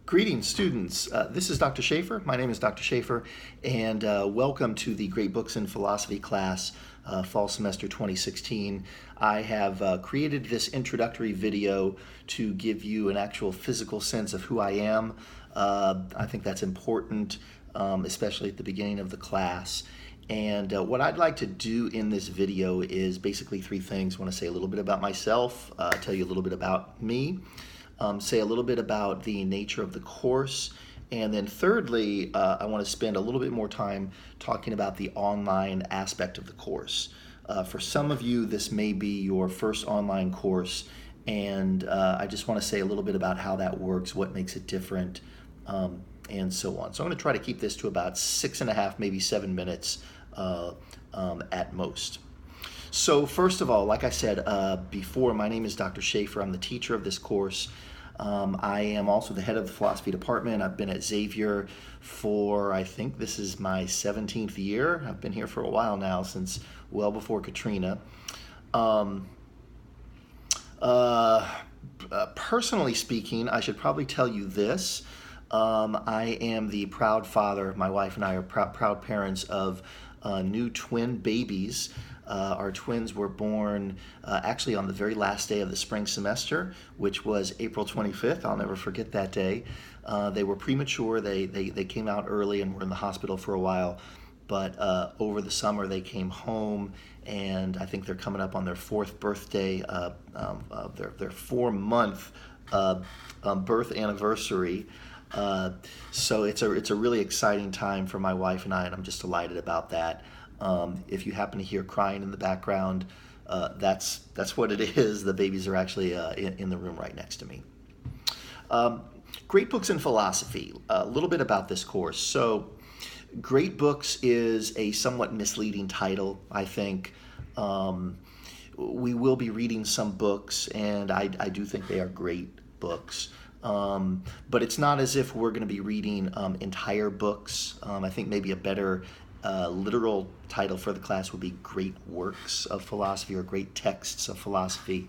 Greetings, students. This is Dr. Schaefer. My name is Dr. Schaefer, and welcome to the Great Books in Philosophy class, fall semester 2016. I have created this introductory video to give you an actual physical sense of who I am. I think that's important, especially at the beginning of the class. And what I'd like to do in this video is basically three things. I want to say a little bit about myself, tell you a little bit about me, say a little bit about the nature of the course, and then thirdly, I want to spend a little bit more time talking about the online aspect of the course. For some of you, this may be your first online course, and I just want to say a little bit about how that works, what makes it different, and so on. So I'm going to try to keep this to about 6.5, maybe 7 minutes at most. So first of all, like I said before, my name is Dr. Schaefer. I'm the teacher of this course. I am also the head of the philosophy department. I've been at Xavier for, I think this is my 17th year. I've been here for a while now, since well before Katrina. Personally speaking, I should probably tell you this. I am the proud father. My wife and I are proud parents of new twin babies. Our twins were born actually on the very last day of the spring semester, which was April 25th. I'll never forget that day. They were premature. They came out early and were in the hospital for a while. But over the summer, they came home, and I think they're coming up on their 4th birthday, their 4-month birth anniversary. So it's a really exciting time for my wife and I, and I'm just delighted about that. If you happen to hear crying in the background, that's what it is. The babies are actually in the room right next to me. Great Books in Philosophy. A little bit about this course. So, Great Books is a somewhat misleading title, I think. We will be reading some books, and I do think they are great books. But it's not as if we're going to be reading entire books. I think maybe a better literal title for the class would be Great Works of Philosophy or Great Texts of Philosophy.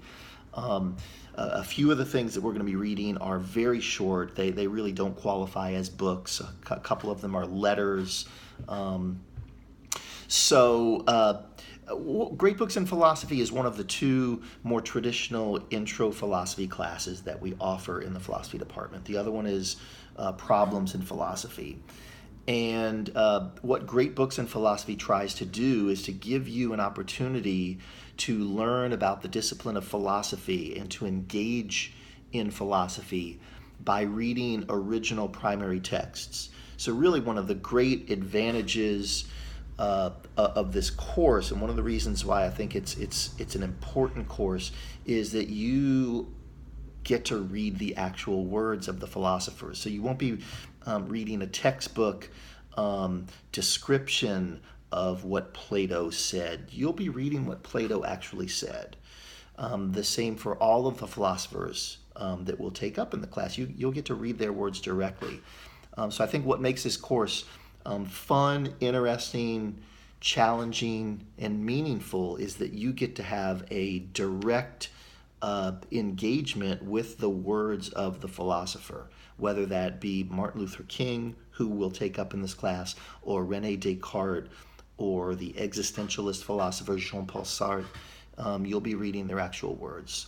A few of the things that we're going to be reading are very short. They really don't qualify as books. A couple of them are letters. Great Books in Philosophy is one of the two more traditional intro philosophy classes that we offer in the philosophy department. The other one is Problems in Philosophy. And what Great Books in Philosophy tries to do is to give you an opportunity to learn about the discipline of philosophy and to engage in philosophy by reading original primary texts. So really one of the great advantages of this course, and one of the reasons why I think it's an important course, is that you get to read the actual words of the philosophers. So you won't be reading a textbook description of what Plato said. You'll be reading what Plato actually said. The same for all of the philosophers that we'll take up in the class. You'll get to read their words directly. So I think what makes this course fun, interesting, challenging, and meaningful is that you get to have a direct engagement with the words of the philosopher, whether that be Martin Luther King, who we'll take up in this class, or René Descartes, or the existentialist philosopher Jean-Paul Sartre. You'll be reading their actual words.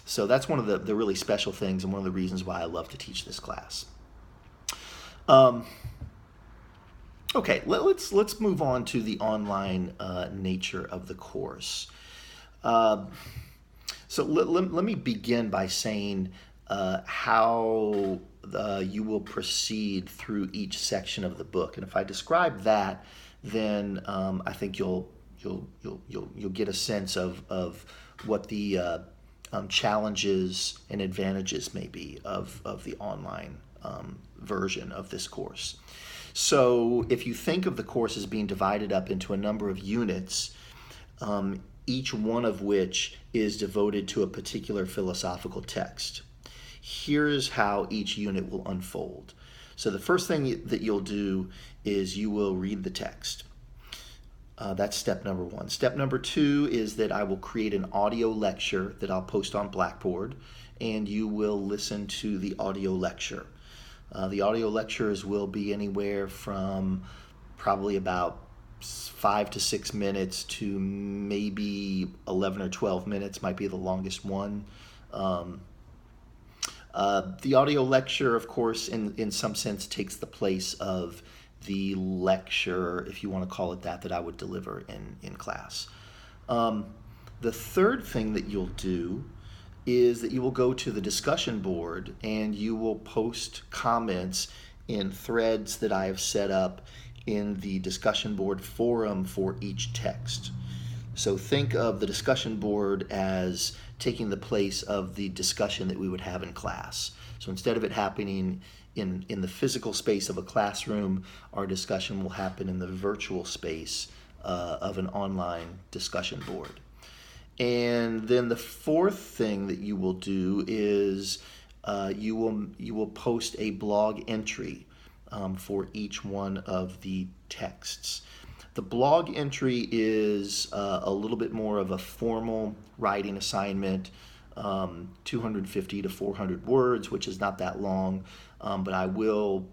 So that's one of the really special things, and one of the reasons why I love to teach this class. Okay, let's move on to the online nature of the course. So let me begin by saying how you will proceed through each section of the book, and if I describe that, then I think you'll get a sense of what the challenges and advantages may be of the online version of this course. So if you think of the course as being divided up into a number of units, each one of which is devoted to a particular philosophical text, here's how each unit will unfold. So the first thing that you'll do is you will read the text. That's step number 1. Step number 2 is that I will create an audio lecture that I'll post on Blackboard, and you will listen to the audio lecture. The audio lectures will be anywhere from probably about 5 to 6 minutes to maybe 11 or 12 minutes, might be the longest one. The audio lecture, of course, in some sense takes the place of the lecture, if you want to call it that I would deliver in class. The third thing that you'll do is that you will go to the discussion board and you will post comments in threads that I have set up in the discussion board forum for each text. So think of the discussion board as taking the place of the discussion that we would have in class. So instead of it happening in the physical space of a classroom, our discussion will happen in the virtual space of an online discussion board. And then the fourth thing that you will do is you will post a blog entry for each one of the texts. The blog entry is a little bit more of a formal writing assignment, 250 to 400 words, which is not that long, but I will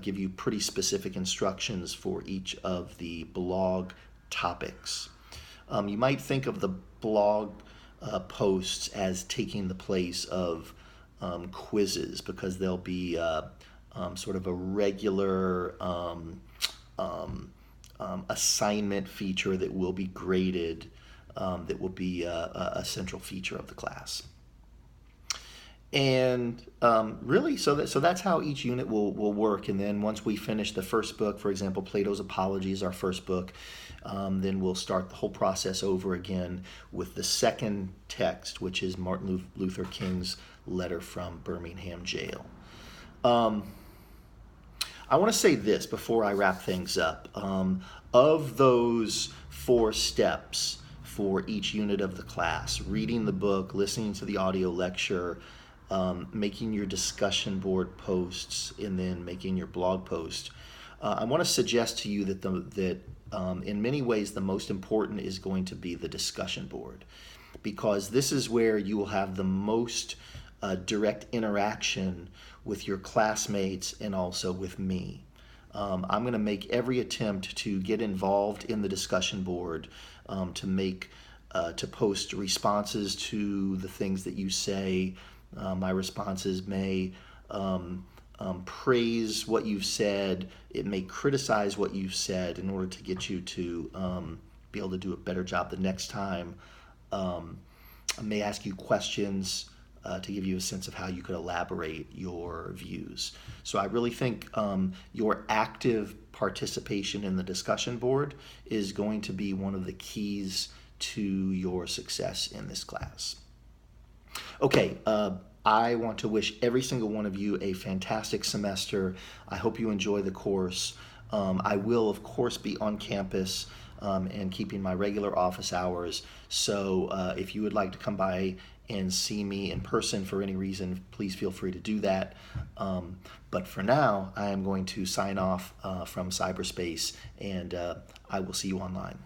give you pretty specific instructions for each of the blog topics. You might think of the blog posts as taking the place of quizzes, because there'll be sort of a regular assignment feature that will be graded, that will be a central feature of the class. And really, so that's how each unit will work. And then once we finish the first book, for example, Plato's Apology is our first book, then we'll start the whole process over again with the second text, which is Martin Luther King's letter from Birmingham jail. I want to say this before I wrap things up. Of those 4 steps for each unit of the class, reading the book, listening to the audio lecture, making your discussion board posts, and then making your blog post, I want to suggest to you that in many ways the most important is going to be the discussion board, because this is where you will have the most direct interaction with your classmates and also with me. I'm going to make every attempt to get involved in the discussion board, to post responses to the things that you say. My responses may praise what you've said. It may criticize what you've said in order to get you to be able to do a better job the next time. I may ask you questions to give you a sense of how you could elaborate your views. So I really think your active participation in the discussion board is going to be one of the keys to your success in this class. Okay, I want to wish every single one of you a fantastic semester. I hope you enjoy the course. I will, of course, be on campus and keeping my regular office hours. So if you would like to come by and see me in person for any reason, please feel free to do that. But for now, I am going to sign off from cyberspace, and I will see you online.